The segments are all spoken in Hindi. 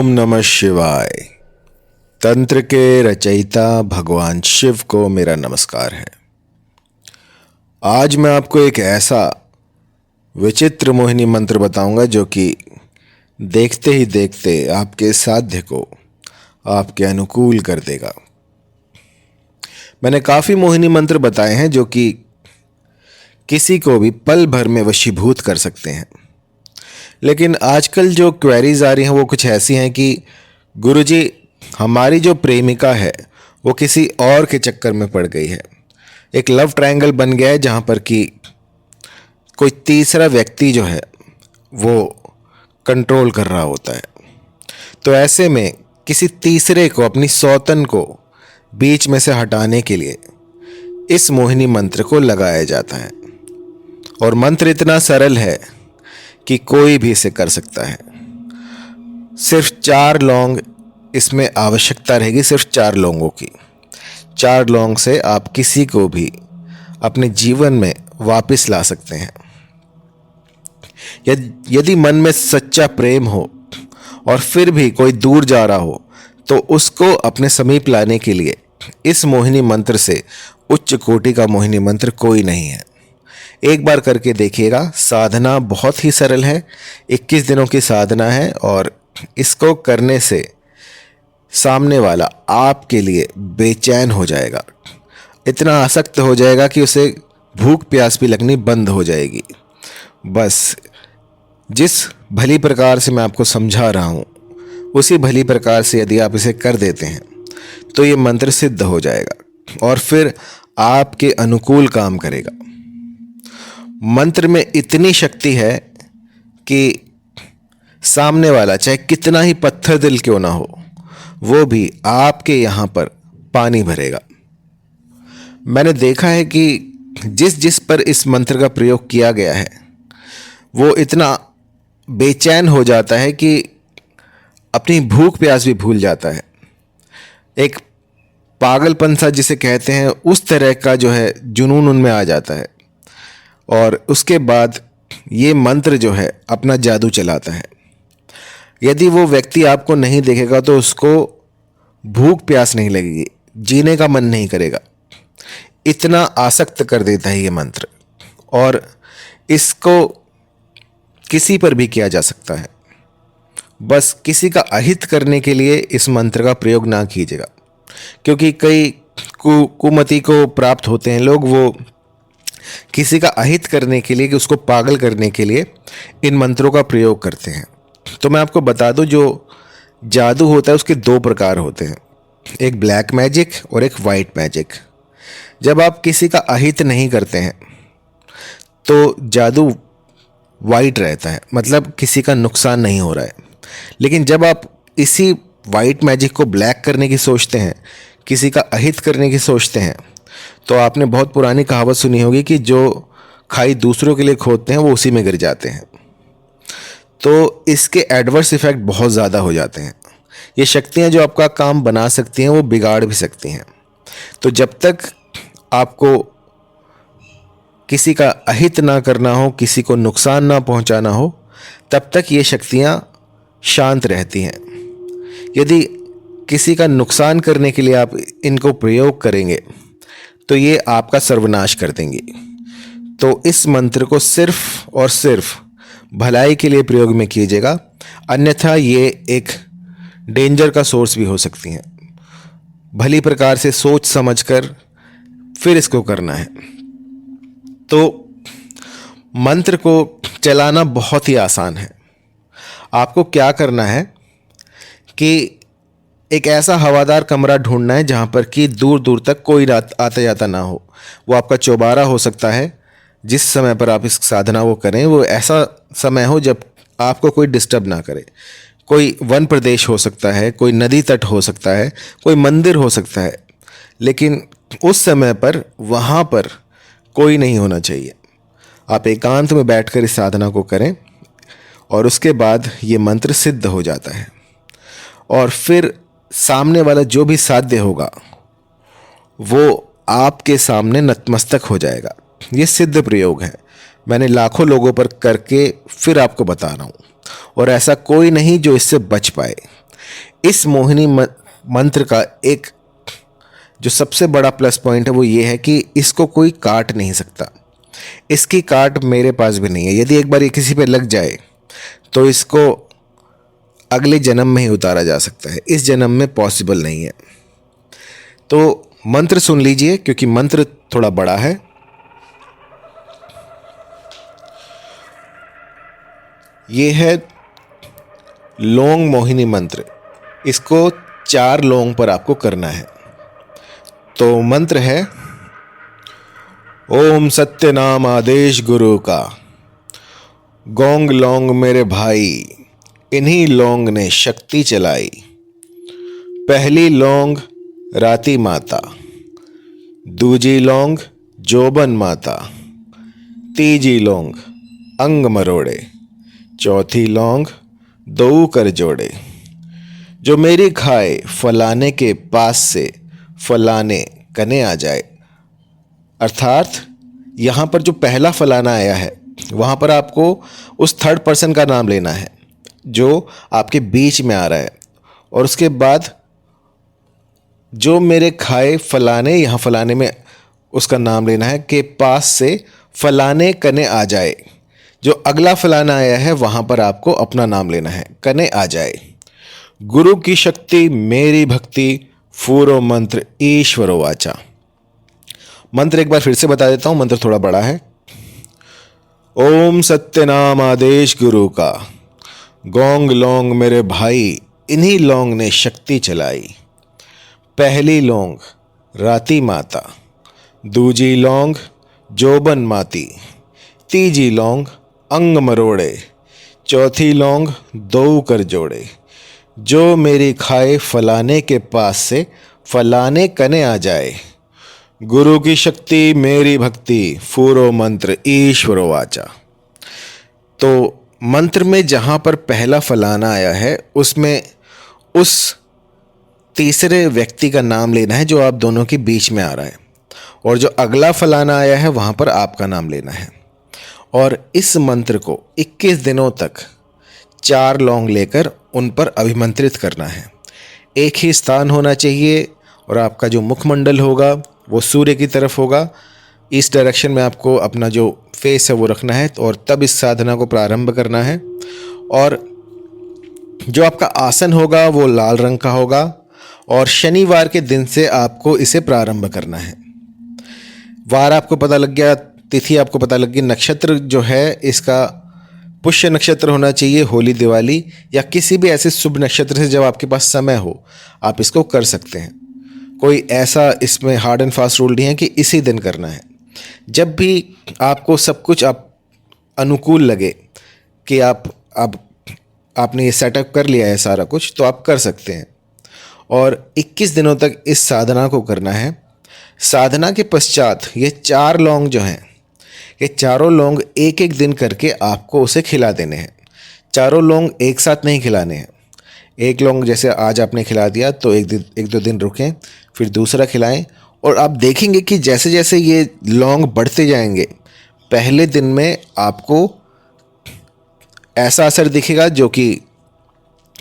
ओम नमः शिवाय। तंत्र के रचयिता भगवान शिव को मेरा नमस्कार है। आज मैं आपको एक ऐसा विचित्र मोहिनी मंत्र बताऊंगा जो कि देखते ही देखते आपके साध्य को आपके अनुकूल कर देगा। मैंने काफ़ी मोहिनी मंत्र बताए हैं जो कि किसी को भी पल भर में वशीभूत कर सकते हैं, लेकिन आजकल जो क्वेरीज आ रही हैं वो कुछ ऐसी हैं कि गुरुजी, हमारी जो प्रेमिका है वो किसी और के चक्कर में पड़ गई है। एक लव ट्रायंगल बन गया है जहाँ पर कि कोई तीसरा व्यक्ति जो है वो कंट्रोल कर रहा होता है। तो ऐसे में किसी तीसरे को, अपनी सौतन को बीच में से हटाने के लिए इस मोहिनी मंत्र को लगाया जाता है। और मंत्र इतना सरल है कि कोई भी इसे कर सकता है। सिर्फ 4 लौंग इसमें आवश्यकता रहेगी, सिर्फ 4 लौंगों की। 4 लौंग से आप किसी को भी अपने जीवन में वापस ला सकते हैं। यदि मन में सच्चा प्रेम हो और फिर भी कोई दूर जा रहा हो तो उसको अपने समीप लाने के लिए इस मोहिनी मंत्र से उच्च कोटि का मोहिनी मंत्र कोई नहीं है। एक बार करके देखिएगा। साधना बहुत ही सरल है, 21 दिनों की साधना है और इसको करने से सामने वाला आपके लिए बेचैन हो जाएगा, इतना आसक्त हो जाएगा कि उसे भूख प्यास भी लगनी बंद हो जाएगी। बस जिस भली प्रकार से मैं आपको समझा रहा हूँ उसी भली प्रकार से यदि आप इसे कर देते हैं तो ये मंत्र सिद्ध हो जाएगा और फिर आपके अनुकूल काम करेगा। मंत्र में इतनी शक्ति है कि सामने वाला चाहे कितना ही पत्थर दिल क्यों ना हो, वो भी आपके यहाँ पर पानी भरेगा। मैंने देखा है कि जिस जिस पर इस मंत्र का प्रयोग किया गया है वो इतना बेचैन हो जाता है कि अपनी भूख प्यास भी भूल जाता है। एक पागलपन सा जिसे कहते हैं, उस तरह का जो है जुनून उनमें आ जाता है और उसके बाद ये मंत्र जो है अपना जादू चलाता है। यदि वो व्यक्ति आपको नहीं देखेगा तो उसको भूख प्यास नहीं लगेगी, जीने का मन नहीं करेगा, इतना आसक्त कर देता है ये मंत्र। और इसको किसी पर भी किया जा सकता है। बस किसी का अहित करने के लिए इस मंत्र का प्रयोग ना कीजिएगा, क्योंकि कई कुमति को प्राप्त होते हैं लोग, वो किसी का अहित करने के लिए, कि उसको पागल करने के लिए इन मंत्रों का प्रयोग करते हैं। तो मैं आपको बता दूं, जो जादू होता है उसके 2 प्रकार होते हैं, एक ब्लैक मैजिक और एक वाइट मैजिक। जब आप किसी का अहित नहीं करते हैं तो जादू वाइट रहता है, मतलब किसी का नुकसान नहीं हो रहा है। लेकिन जब आप इसी वाइट मैजिक को ब्लैक करने की सोचते हैं, किसी का अहित करने की सोचते हैं, तो आपने बहुत पुरानी कहावत सुनी होगी कि जो खाई दूसरों के लिए खोदते हैं वो उसी में गिर जाते हैं। तो इसके एडवर्स इफेक्ट बहुत ज़्यादा हो जाते हैं। ये शक्तियाँ जो आपका काम बना सकती हैं वो बिगाड़ भी सकती हैं। तो जब तक आपको किसी का अहित ना करना हो, किसी को नुकसान ना पहुंचाना हो, तब तक ये शक्तियाँ शांत रहती हैं। यदि किसी का नुकसान करने के लिए आप इनको प्रयोग करेंगे तो ये आपका सर्वनाश कर देंगी। तो इस मंत्र को सिर्फ और सिर्फ भलाई के लिए प्रयोग में कीजिएगा, अन्यथा ये एक डेंजर का सोर्स भी हो सकती हैं। भली प्रकार से सोच समझकर फिर इसको करना है। तो मंत्र को चलाना बहुत ही आसान है। आपको क्या करना है कि एक ऐसा हवादार कमरा ढूंढना है जहाँ पर कि दूर दूर तक कोई आता जाता ना हो। वो आपका चौबारा हो सकता है। जिस समय पर आप इस साधना वो करें वो ऐसा समय हो जब आपको कोई डिस्टर्ब ना करे। कोई वन प्रदेश हो सकता है, कोई नदी तट हो सकता है, कोई मंदिर हो सकता है, लेकिन उस समय पर वहाँ पर कोई नहीं होना चाहिए। आप एकांत में बैठकर इस साधना को करें और उसके बाद ये मंत्र सिद्ध हो जाता है और फिर सामने वाला जो भी साध्य होगा वो आपके सामने नतमस्तक हो जाएगा। ये सिद्ध प्रयोग है, मैंने लाखों लोगों पर करके फिर आपको बता रहा हूँ, और ऐसा कोई नहीं जो इससे बच पाए। इस मोहिनी मंत्र का एक जो सबसे बड़ा प्लस पॉइंट है वो ये है कि इसको कोई काट नहीं सकता। इसकी काट मेरे पास भी नहीं है। यदि एक बार ये किसी पे लग जाए तो इसको अगले जन्म में ही उतारा जा सकता है, इस जन्म में पॉसिबल नहीं है। तो मंत्र सुन लीजिए क्योंकि मंत्र थोड़ा बड़ा है। ये है लौंग मोहिनी मंत्र। इसको 4 लौंग पर आपको करना है। तो मंत्र है, ओम सत्य नाम आदेश गुरु का, गोंग लौंग मेरे भाई, इन्हीं लौंग ने शक्ति चलाई। पहली लौंग राती माता, दूजी लौंग जोबन माता, तीजी लौंग अंग मरोड़े, चौथी लौंग दो कर जोड़े। जो मेरी खाए फलाने के पास से फलाने कने आ जाए। अर्थात यहाँ पर जो पहला फलाना आया है वहाँ पर आपको उस थर्ड पर्सन का नाम लेना है जो आपके बीच में आ रहा है, और उसके बाद जो मेरे खाए फलाने, यहाँ फलाने में उसका नाम लेना है के पास से फलाने कने आ जाए। जो अगला फलाना आया है वहाँ पर आपको अपना नाम लेना है, कने आ जाए। गुरु की शक्ति मेरी भक्ति, फूरो मंत्र ईश्वरो वाचा। मंत्र एक बार फिर से बता देता हूँ, मंत्र थोड़ा बड़ा है। ओम सत्य नाम आदेश गुरु का, गोंग लौंग मेरे भाई, इन्हीं लौंग ने शक्ति चलाई। पहली लौंग राती माता, दूजी लौंग जोबन माती, तीजी लौंग अंग मरोड़े, चौथी लौंग दो कर जोड़े। जो मेरी खाए फलाने के पास से फलाने कने आ जाए। गुरु की शक्ति मेरी भक्ति, फूरो मंत्र ईश्वरो वाचा। तो मंत्र में जहाँ पर पहला फलाना आया है उसमें उस तीसरे व्यक्ति का नाम लेना है जो आप दोनों के बीच में आ रहा है, और जो अगला फलाना आया है वहाँ पर आपका नाम लेना है। और इस मंत्र को 21 दिनों तक 4 लौंग लेकर उन पर अभिमंत्रित करना है। एक ही स्थान होना चाहिए और आपका जो मुखमंडल होगा वो सूर्य की तरफ होगा। इस डायरेक्शन में आपको अपना जो फेस है वो रखना है, और तब इस साधना को प्रारंभ करना है। और जो आपका आसन होगा वो लाल रंग का होगा, और शनिवार के दिन से आपको इसे प्रारंभ करना है। वार आपको पता लग गया, तिथि आपको पता लग गई, नक्षत्र जो है इसका पुष्य नक्षत्र होना चाहिए, होली दिवाली या किसी भी ऐसे शुभ नक्षत्र से जब आपके पास समय हो आप इसको कर सकते हैं। कोई ऐसा इसमें हार्ड एंड फास्ट रूल नहीं है कि इसी दिन करना है। जब भी आपको सब कुछ आप अनुकूल लगे कि आपने ये सेटअप कर लिया है सारा कुछ, तो आप कर सकते हैं। और 21 दिनों तक इस साधना को करना है। साधना के पश्चात ये 4 लौंग जो हैं, ये चारों लौंग एक एक दिन करके आपको उसे खिला देने हैं। चारों लौंग एक साथ नहीं खिलाने हैं। एक लौंग जैसे आज आपने खिला दिया तो एक दो दिन रुकें, फिर दूसरा खिलाएं, और आप देखेंगे कि जैसे जैसे ये लौंग बढ़ते जाएंगे, पहले दिन में आपको ऐसा असर दिखेगा जो कि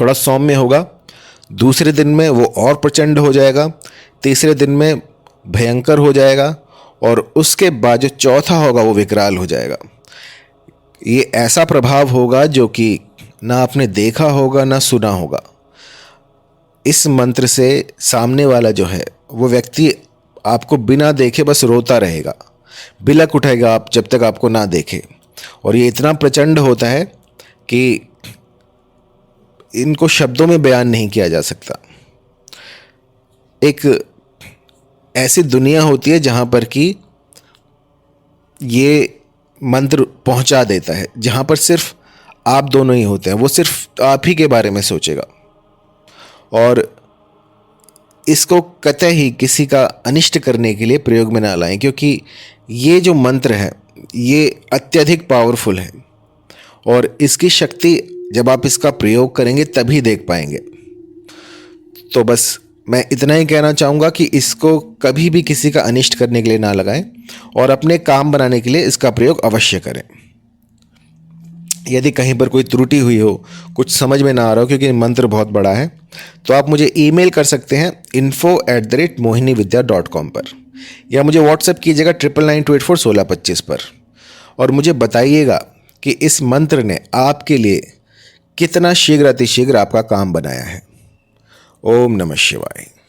थोड़ा सौम्य होगा, दूसरे दिन में वो और प्रचंड हो जाएगा, तीसरे दिन में भयंकर हो जाएगा, और उसके बाद जो चौथा होगा वो विकराल हो जाएगा। ये ऐसा प्रभाव होगा जो कि ना आपने देखा होगा ना सुना होगा। इस मंत्र से सामने वाला जो है वो व्यक्ति आपको बिना देखे बस रोता रहेगा, बिलक उठेगा आप जब तक आपको ना देखे। और ये इतना प्रचंड होता है कि इनको शब्दों में बयान नहीं किया जा सकता। एक ऐसी दुनिया होती है जहाँ पर कि ये मंत्र पहुँचा देता है, जहाँ पर सिर्फ आप दोनों ही होते हैं, वो सिर्फ आप ही के बारे में सोचेगा। और इसको कतई ही किसी का अनिष्ट करने के लिए प्रयोग में ना लाएं, क्योंकि ये जो मंत्र है ये अत्यधिक पावरफुल है, और इसकी शक्ति जब आप इसका प्रयोग करेंगे तभी देख पाएंगे। तो बस मैं इतना ही कहना चाहूँगा कि इसको कभी भी किसी का अनिष्ट करने के लिए ना लगाएं, और अपने काम बनाने के लिए इसका प्रयोग अवश्य करें। यदि कहीं पर कोई त्रुटि हुई हो, कुछ समझ में ना आ रहा हो, क्योंकि मंत्र बहुत बड़ा है, तो आप मुझे ईमेल कर सकते हैं info@mohinividya.com पर, या मुझे व्हाट्सएप कीजिएगा 9992841625 पर, और मुझे बताइएगा कि इस मंत्र ने आपके लिए कितना शीघ्र अतिशीघ्र आपका काम बनाया है। ओम नमः शिवाय।